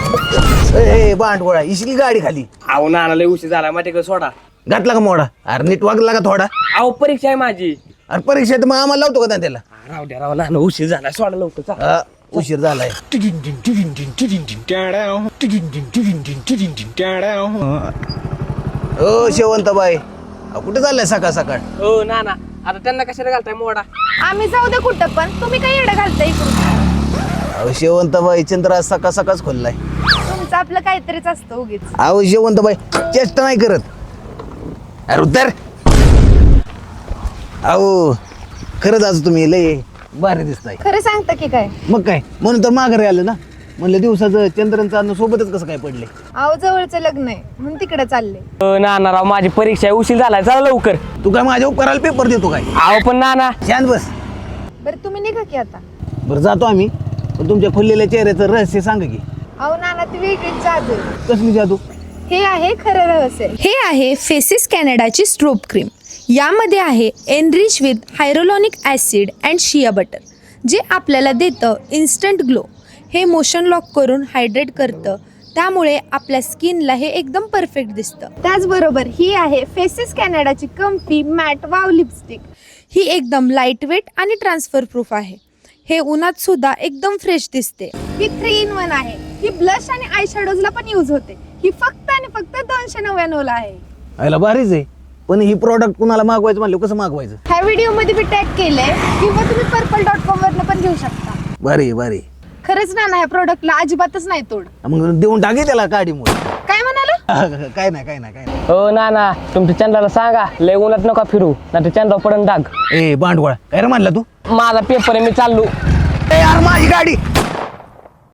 ए बांडगोळा इसली गाडी खाली अहो नाना लय उशीर झाला माझ्याकडे सोडा. घातला का मोडा? अरे नीट वागला का थोडा? अहो परीक्षा आहे माझी. अरे परीक्षेत मग आम्हाला लावतो का त्याला? राहू द्या राव नाना उशीर झाला सोडा लवकर चला. उशीर झालाय. ओ शेवंतबाई कुठे चाललाय सकाळ सकाळ? हो नाना आता त्यांना कशाला घालताय मोडा? आम्ही जाऊ दे कुठं पण तुम्ही काही येडं घालताय इकडून. अहो शेवंतबाई चंद्र आज सकाळ सकाळच खोललाय. तुमचं आपलं काहीतरीच असतं उगीच. अहो शेवंतबाई चेष्टा नाही करत. अरे उत्तर. अहो खरंच आज तुम्ही लय भारी दिसताय. खरं सांगता की काय? मग काय म्हणून तर माघारी आलं ना. म्हणलं दिवसाचं चंद्रन चांदणं सोबतच कसं काय पडले? अहो जवळचं लग्न आहे म्हणून तिकडे चालले. नाना राव माझी परीक्षा आहे उशीर झालाय चला लवकर. तू काय माझ्या उपकाराला पेपर देतो काय? अहो पण नाना शांत बस. बरं तुम्ही निघा की आता. बरं जातो आम्ही पण तुमच्या खुललेल्या चेहऱ्याचं रहस्य सांगा की. अहो नाना ती वेगळीच जादू आहे. कसली जादू? हे आहे खरं रहस्य. हे आहे फेसिस कॅनडाची स्ट्रोब क्रीम. यामध्ये आहे enrich with hyaluronic acid and shea butter जे आपल्याला देतं इन्स्टंट ग्लो. हे मोशन लॉक करून हायड्रेट करतं त्यामुळे आपल्या स्किनला हे एकदम परफेक्ट दिसतं. त्याचबरोबर ही आहे फेसिस कॅनडाची कम्फी मॅट वाव लिपस्टिक. ही एकदम लाईट वेट आणि ट्रान्सफर प्रूफ आहे. हे उन्हात सुद्धा एकदम फ्रेश दिसते. ही 3 in 1 आहे. ही ब्लश आणि आय शॅडोजला पण यूज होते. ही फक्त आणि फक्त 299 आहे. आयला भारीच आहे. पण ही प्रॉडक्ट कुणाला मागवायचं म्हणलं कसं मागवायचं? ह्या व्हिडिओ मध्ये मी टॅग केलंय किंवा तुम्ही पर्पल.com वरनं पण घेऊ शकता. भारी भारी. खरंच ना ह्या प्रोडक्टला अजिबातच नाही तोड. मग देऊन टाके त्याला काडीमुळे. काय म्हणाला? काय नाही काय नाही काय नाही. हो नाना तुमच्या चंद्राला सांगा लय उन्हात नका फिरू ना ते चंद्रा पडून डाग. ए बांडगोळा काय रे म्हणला तू? माझा पेपर आहे मी चाललो. ए यार माझी गाडी.